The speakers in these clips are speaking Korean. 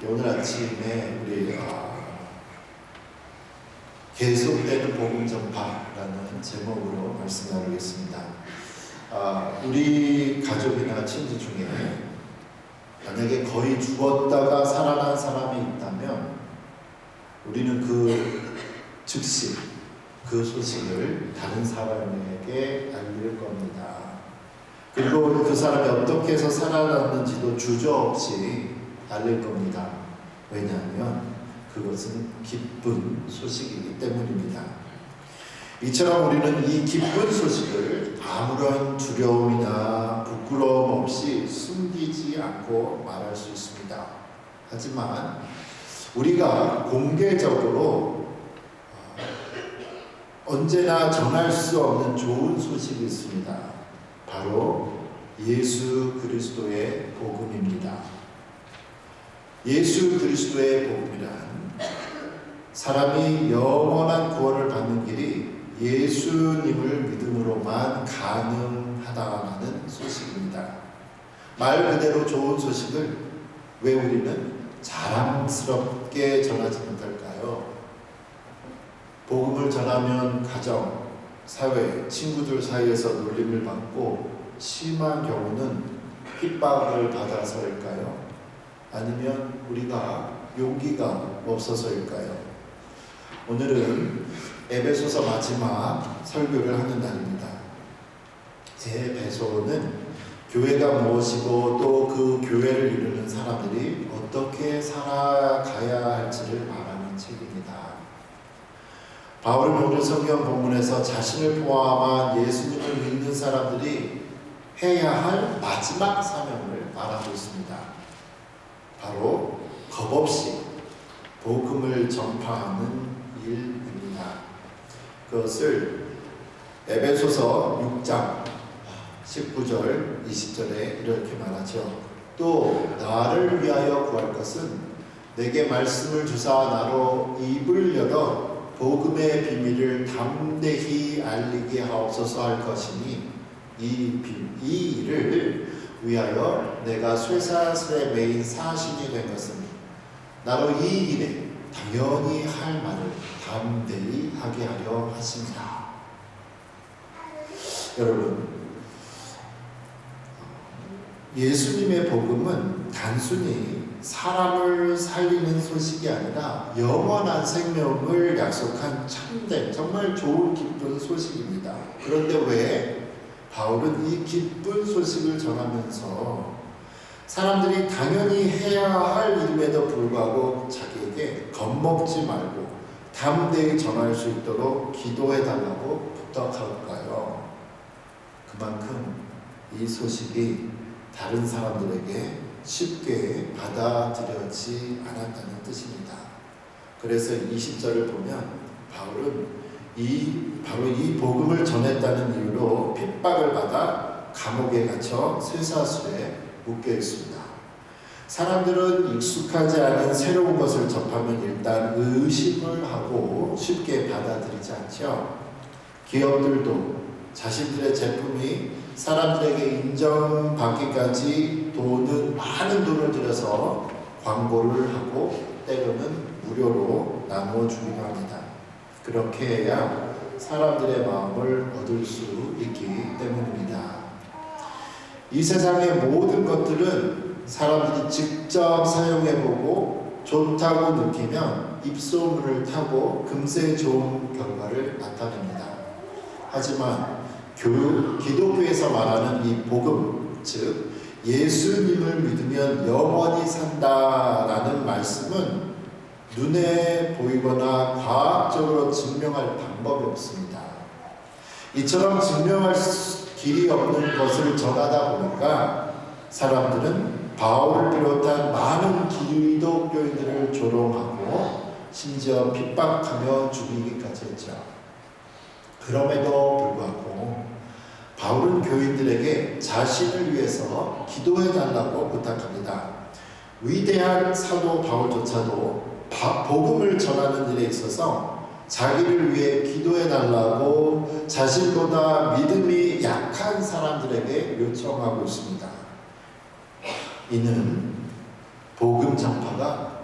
오늘 아침에 우리 계속되는 복음 전파라는 제목으로 말씀 나누겠습니다. 우리 가족이나 친지 중에 만약에 거의 죽었다가 살아난 사람이 있다면 우리는 즉시 그 소식을 다른 사람에게 알릴 겁니다. 그리고 그 사람이 어떻게 해서 살아났는지도 주저없이 알릴 겁니다. 왜냐하면 그것은 기쁜 소식이기 때문입니다. 이처럼 우리는 이 기쁜 소식을 아무런 두려움이나 부끄러움 없이 숨기지 않고 말할 수 있습니다. 하지만 우리가 공개적으로 언제나 전할 수 없는 좋은 소식이 있습니다. 바로 예수 그리스도의 복음입니다. 예수 그리스도의 복음이란 사람이 영원한 구원을 받는 길이 예수님을 믿음으로만 가능하다는 소식입니다. 말 그대로 좋은 소식을 왜 우리는 자랑스럽게 전하지 못할까요? 복음을 전하면 가정, 사회, 친구들 사이에서 놀림을 받고 심한 경우는 핍박을 받아서일까요? 아니면 우리가 용기가 없어서일까요? 오늘은 에베소서 마지막 설교를 하는 날입니다. 에베소는 교회가 무엇이고 또 그 교회를 이루는 사람들이 어떻게 살아가야 할지를 말하는 책입니다. 바울은 오늘 성경 본문에서 자신을 포함한 예수님을 믿는 사람들이 해야 할 마지막 사명을 말하고 있습니다. 바로 겁없이 복음을 전파하는 일입니다. 그것을 에베소서 6장 19절 20절에 이렇게 말하죠. 또 나를 위하여 구할 것은 내게 말씀을 주사 나로 입을 열어 복음의 비밀을 담대히 알리게 하옵소서 할 것이니 이 일을 위하여 내가 쇠사슬에 매인 사신이 된 것은 나로 이 일에 당연히 할 말을 담대히 하게 하려 하십니다. 여러분, 예수님의 복음은 단순히 사람을 살리는 소식이 아니라 영원한 생명을 약속한 참된 정말 좋은 기쁜 소식입니다. 그런데 왜 바울은 이 기쁜 소식을 전하면서 사람들이 당연히 해야 할 일임에도 불구하고 자기에게 겁먹지 말고 담대히 전할 수 있도록 기도해달라고 부탁할까요? 그만큼 이 소식이 다른 사람들에게 쉽게 받아들여지지 않았다는 뜻입니다. 그래서 20절을 보면 바울은 바로 이 복음을 전했다는 이유로 핍박을 받아 감옥에 갇혀 쇠사슬에 묶여 있습니다. 사람들은 익숙하지 않은 새로운 것을 접하면 일단 의심을 하고 쉽게 받아들이지 않죠. 기업들도 자신들의 제품이 사람들에게 인정받기까지 많은 돈을 들여서 광고를 하고 때로는 무료로 나누어주기도 합니다. 그렇게 해야 사람들의 마음을 얻을 수 있기 때문입니다. 이 세상의 모든 것들은 사람들이 직접 사용해보고 좋다고 느끼면 입소문을 타고 금세 좋은 결과를 나타냅니다. 하지만 기독교에서 말하는 이 복음, 즉 예수님을 믿으면 영원히 산다라는 말씀은 눈에 보이거나 과학적으로 증명할 방법이 없습니다. 이처럼 증명할 길이 없는 것을 전하다 보니까 사람들은 바울을 비롯한 많은 기독교인들을 조롱하고 심지어 핍박하며 죽이기까지 했죠. 그럼에도 불구하고 바울은 교인들에게 자신을 위해서 기도해달라고 부탁합니다. 위대한 사도 바울조차도 복음을 전하는 일에 있어서 자기를 위해 기도해달라고 자신보다 믿음이 약한 사람들에게 요청하고 있습니다. 이는 복음 전파가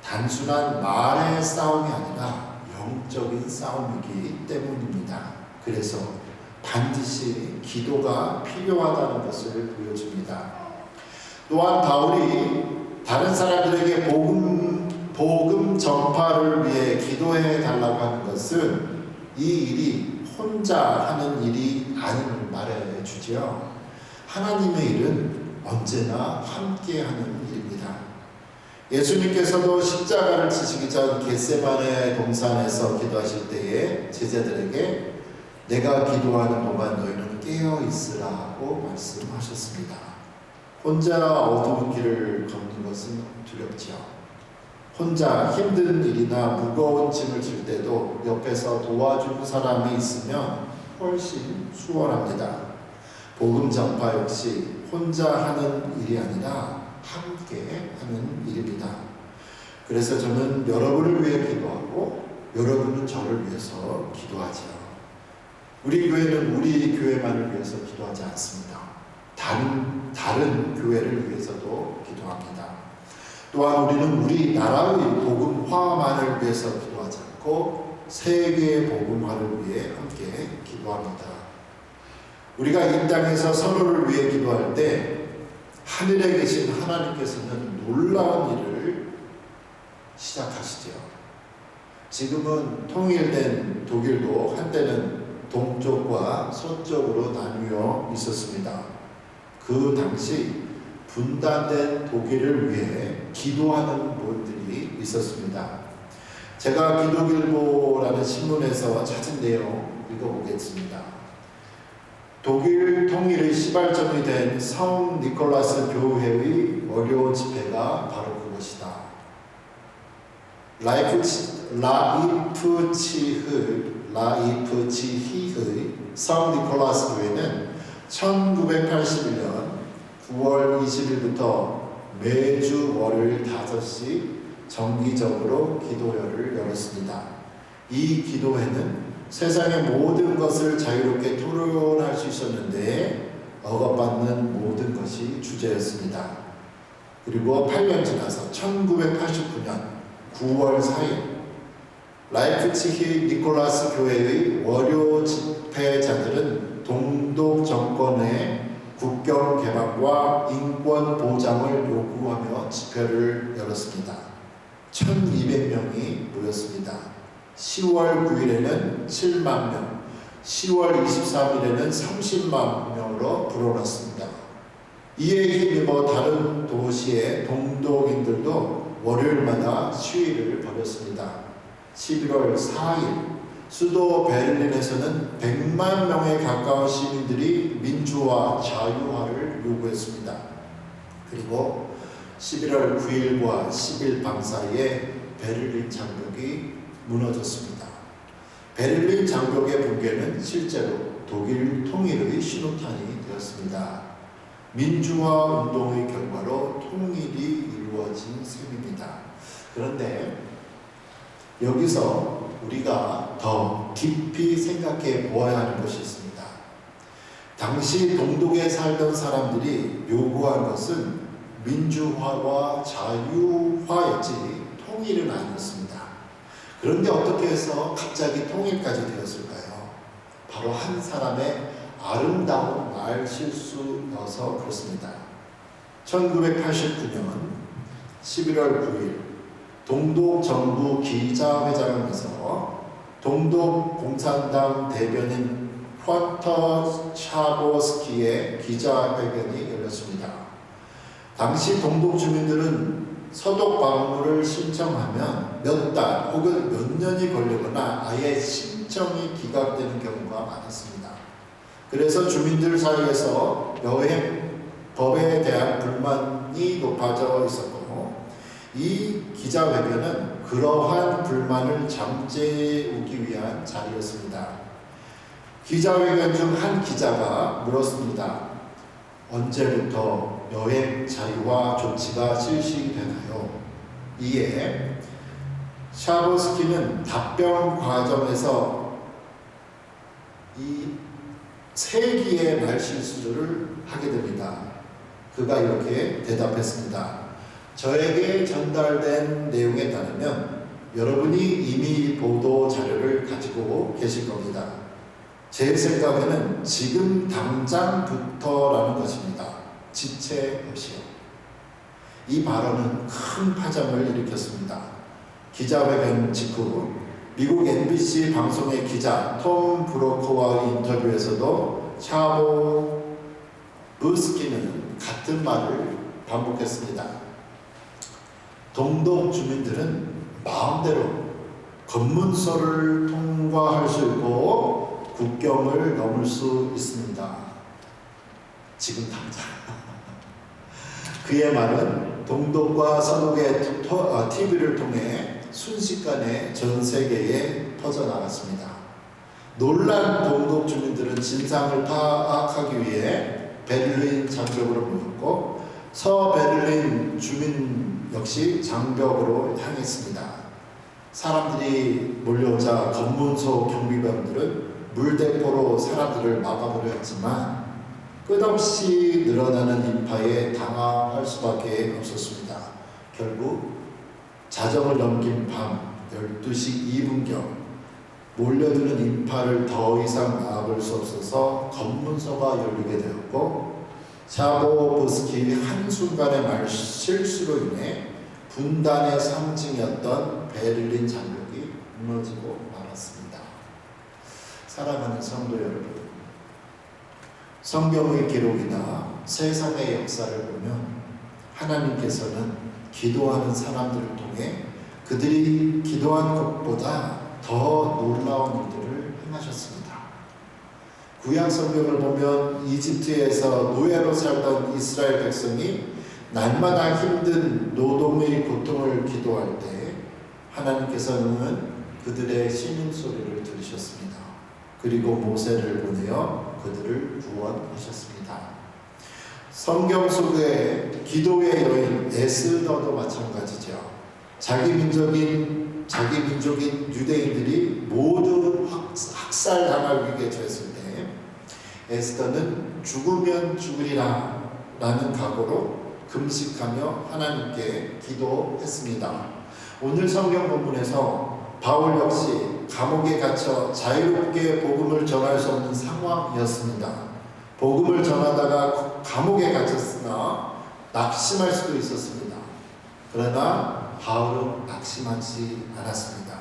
단순한 말의 싸움이 아니라 영적인 싸움이기 때문입니다. 그래서 반드시 기도가 필요하다는 것을 보여줍니다. 또한 바울이 다른 사람들에게 복음 전파를 위해 기도해 달라고 하는 것은 이 일이 혼자 하는 일이 아님을 말해 주지요. 하나님의 일은 언제나 함께 하는 일입니다. 예수님께서도 십자가를 지시기 전 겟세마네 동산에서 기도하실 때에 제자들에게 내가 기도하는 동안 너희는 깨어 있으라고 말씀하셨습니다. 혼자 어두운 길을 걷는 것은 두렵지요. 혼자 힘든 일이나 무거운 짐을 질 때도 옆에서 도와주는 사람이 있으면 훨씬 수월합니다. 복음 전파 역시 혼자 하는 일이 아니라 함께 하는 일입니다. 그래서 저는 여러분을 위해 기도하고 여러분은 저를 위해서 기도하죠. 우리 교회는 우리 교회만을 위해서 기도하지 않습니다. 다른 교회를 위해서도 기도합니다. 또한 우리는 우리 나라의 복음화만을 위해서 기도하지 않고 세계의 복음화를 위해 함께 기도합니다. 우리가 이 땅에서 서로를 위해 기도할 때 하늘에 계신 하나님께서는 놀라운 일을 시작하시죠. 지금은 통일된 독일도 한때는 동쪽과 서쪽으로 나뉘어 있었습니다. 그 당시 분단된 독일을 위해 기도하는 분들이 있었습니다. 제가 기독일보라는 신문에서 찾은 내용 읽어보겠습니다. 독일 통일의 시발점이 된 성 니콜라스 교회의 월요 집회가 바로 그것이다. 라이프치히의 성 니콜라스 교회는 1981년 9월 20일부터 매주 월요일 5시 정기적으로 기도회를 열었습니다. 이 기도회는 세상의 모든 것을 자유롭게 토론할 수 있었는데 억압받는 모든 것이 주제였습니다. 그리고 8년 지나서 1989년 9월 4일 라이프치히 니콜라스 교회의 월요 집회자들은 동독 정권의 국경 개방과 인권 보장을 요구하며 집회를 열었습니다. 1200명이 모였습니다. 10월 9일에는 7만 명, 10월 23일에는 30만 명으로 불어났습니다. 이에 힘입어 다른 도시의 동독인들도 월요일마다 시위를 벌였습니다. 11월 4일 수도 베를린에서는 100만 명에 가까운 시민들이 민주화, 자유화를 요구했습니다. 그리고 11월 9일과 10일 밤 사이에 베를린 장벽이 무너졌습니다. 베를린 장벽의 붕괴는 실제로 독일 통일의 신호탄이 되었습니다. 민주화 운동의 결과로 통일이 이루어진 셈입니다. 그런데 여기서 우리가 더 깊이 생각해 보아야 하는 것이 있습니다. 당시 동독에 살던 사람들이 요구한 것은 민주화와 자유화였지 통일은 아니었습니다. 그런데 어떻게 해서 갑자기 통일까지 되었을까요? 바로 한 사람의 아름다운 말 실수여서 그렇습니다. 1989년 11월 9일 동독 정부 기자회장에서 동독 공산당 대변인 퓨터 샤보스키의 기자회견이 열렸습니다. 당시 동독 주민들은 서독 방문을 신청하면 몇 달 혹은 몇 년이 걸리거나 아예 신청이 기각되는 경우가 많았습니다. 그래서 주민들 사이에서 여행법에 대한 불만이 높아져 있었고 이 기자회견은 그러한 불만을 잠재우기 위한 자리였습니다. 기자회견 중 한 기자가 물었습니다. 언제부터 여행 자유화 조치가 실시되나요? 이에 샤보스키는 답변 과정에서 이 세기의 말실수를 하게 됩니다. 그가 이렇게 대답했습니다. 저에게 전달된 내용에 따르면 여러분이 이미 보도 자료를 가지고 계실 겁니다. 제 생각에는 지금 당장부터라는 것입니다. 지체 없이요. 이 발언은 큰 파장을 일으켰습니다. 기자회견 직후 미국 NBC 방송의 기자 톰 브로커와의 인터뷰에서도 샤보 부스키는 같은 말을 반복했습니다. 동독 주민들은 마음대로 검문소를 통과할 수 있고 국경을 넘을 수 있습니다. 지금 당장. 그의 말은 동독과 서독의 TV를 통해 순식간에 전 세계에 퍼져나갔습니다. 놀란 동독 주민들은 진상을 파악하기 위해 베를린 장벽으로 모였고 서베를린 주민 역시 장벽으로 향했습니다. 사람들이 몰려오자 검문소 경비병들은 물대포로 사람들을 막아보려 했지만 끝없이 늘어나는 인파에 당황할 수밖에 없었습니다. 결국 자정을 넘긴 밤 12시 2분경 몰려드는 인파를 더 이상 막을 수 없어서 검문소가 열리게 되었고 샤보브스키의 한순간의 말실수로 인해 분단의 상징이었던 베를린 장벽이 무너지고 말았습니다. 사랑하는 성도 여러분, 성경의 기록이나 세상의 역사를 보면 하나님께서는 기도하는 사람들을 통해 그들이 기도한 것보다 더 놀라운 일들을 행하셨습니다. 구약 성경을 보면 이집트에서 노예로 살던 이스라엘 백성이 날마다 힘든 노동의 고통을 기도할 때 하나님께서는 그들의 신음소리를 들으셨습니다. 그리고 모세를 보내어 그들을 구원하셨습니다. 성경 속의 기도의 여인 에스더도 마찬가지죠. 자기 민족인 유대인들이 모두 학살당할 위기에 처했을 때 에스더는 죽으면 죽으리라 라는 각오로 금식하며 하나님께 기도했습니다. 오늘 성경 본문에서 바울 역시 감옥에 갇혀 자유롭게 복음을 전할 수 없는 상황이었습니다. 복음을 전하다가 감옥에 갇혔으나 낙심할 수도 있었습니다. 그러나 바울은 낙심하지 않았습니다.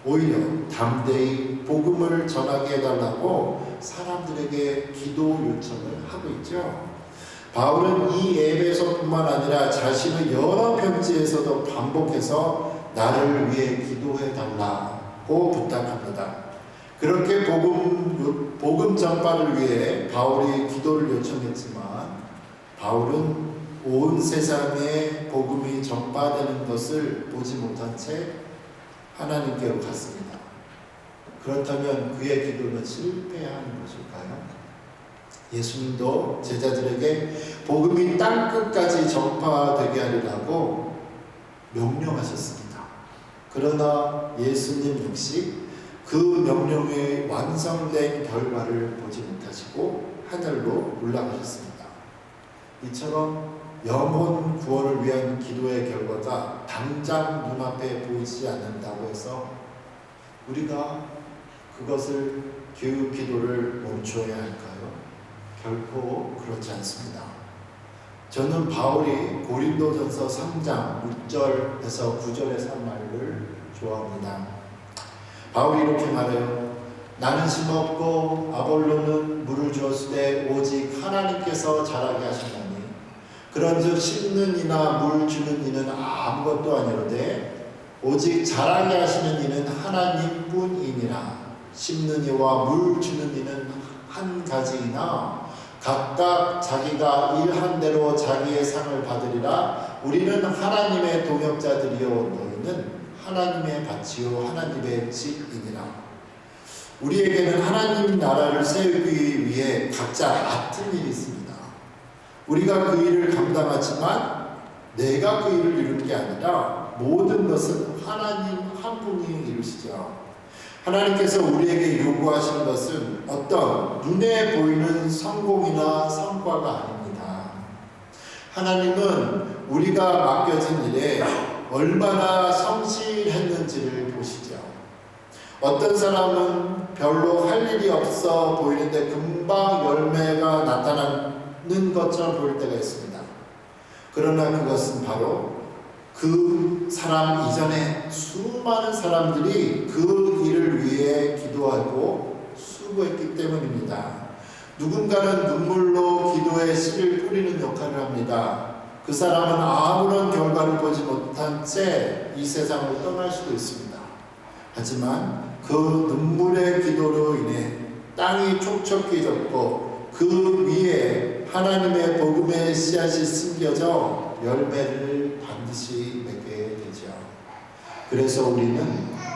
오히려 담대히 복음을 전하게 해달라고 사람들에게 기도 요청을 하고 있죠. 바울은 이 에베소뿐만 아니라 자신의 여러 편지에서도 반복해서 나를 위해 기도해달라고 부탁합니다. 그렇게 복음 전파를 위해 바울이 기도를 요청했지만 바울은 온 세상에 복음이 전파되는 것을 보지 못한 채 하나님께로 갔습니다. 그렇다면 그의 기도는 실패한 것일까요? 예수님도 제자들에게 복음이 땅끝까지 전파되게 하리라고 명령하셨습니다. 그러나 예수님 역시 그 명령의 완성된 결과를 보지 못하시고 하늘로 올라가셨습니다. 이처럼 영혼 구원을 위한 기도의 결과가 당장 눈앞에 보이지 않는다고 해서 우리가 그것을 그 기도를 멈춰야 할까요? 결코 그렇지 않습니다. 저는 바울이 고린도전서 3장 6절에서 9절에서 한 말을 좋아합니다. 바울이 이렇게 말해요. 나는 심었고 아볼로는 물을 주었으되 오직 하나님께서 자라게 하시나니 그런즉 심는 이나 물 주는 이는 아무것도 아니로되 오직 자라게 하시는 이는 하나님뿐이니라. 심는 이와 물 주는 이는 한 가지이나 각각 자기가 일한 대로 자기의 상을 받으리라. 우리는 하나님의 동역자들이요 너희는 하나님의 밭이요 하나님의 집이니라. 우리에게는 하나님 나라를 세우기 위해 각자 맡은 일이 있습니다. 우리가 그 일을 감당하지만 내가 그 일을 이루는 게 아니라 모든 것은 하나님 한 분이 이루시죠. 하나님께서 우리에게 요구하시는 것은 어떤 눈에 보이는 성공이나 성과가 아닙니다. 하나님은 우리가 맡겨진 일에 얼마나 성실했는지를 보시죠. 어떤 사람은 별로 할 일이 없어 보이는데 금방 열매가 나타나는 것처럼 보일 때가 있습니다. 그러나 그것은 바로 그 사람 이전에 수많은 사람들이 그 일을 위해 기도하고 수고했기 때문입니다. 누군가는 눈물로 기도의 씨를 뿌리는 역할을 합니다. 그 사람은 아무런 결과를 보지 못한 채 이 세상을 떠날 수도 있습니다. 하지만 그 눈물의 기도로 인해 땅이 촉촉해졌고 그 위에 하나님의 복음의 씨앗이 심겨져 열매를 반드시 맺게 되죠. 그래서 우리는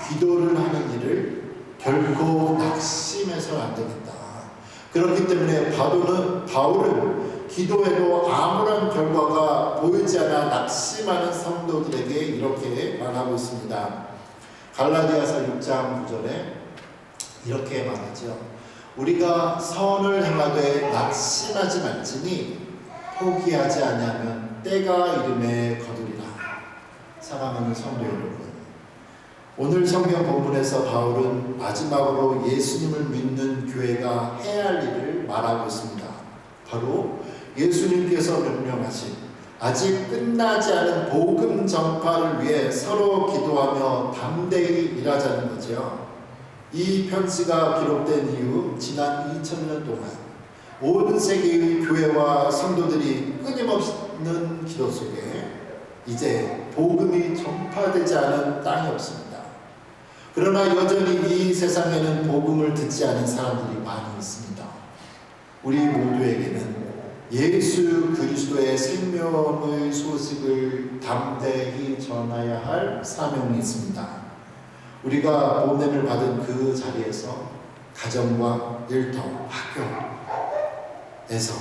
기도를 하는 일을 결코 낙심해서는 안 됩니다. 그렇기 때문에 바울은 기도에도 아무런 결과가 보이지 않아 낙심하는 성도들에게 이렇게 말하고 있습니다. 갈라디아서 6장 9절에 이렇게 말하죠. 우리가 선을 행하되 낙심하지 말지니 포기하지 아니하면 때가 이름에 거두리라. 사랑하는 성도 여러분, 오늘 성경 본문에서 바울은 마지막으로 예수님을 믿는 교회가 해야 할 일을 말하고 있습니다. 바로 예수님께서 명령하신 아직 끝나지 않은 복음 전파를 위해 서로 기도하며 담대히 일하자는 거죠. 이 편지가 기록된 이후 지난 2000년 동안 온 세계의 교회와 성도들이 끊임없는 기도 속에 이제 복음이 전파되지 않은 땅이 없습니다. 그러나 여전히 이 세상에는 복음을 듣지 않은 사람들이 많이 있습니다. 우리 모두에게는 예수 그리스도의 생명의 소식을 담대히 전해야 할 사명이 있습니다. 우리가 보냄을 받은 그 자리에서 가정과 일터, 학교에서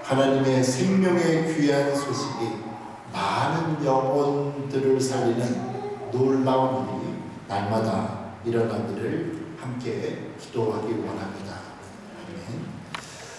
하나님의 생명의 귀한 소식이 많은 영혼들을 살리는 놀라운 일이 날마다 일어나기를 함께 기도하기 원합니다. 아멘.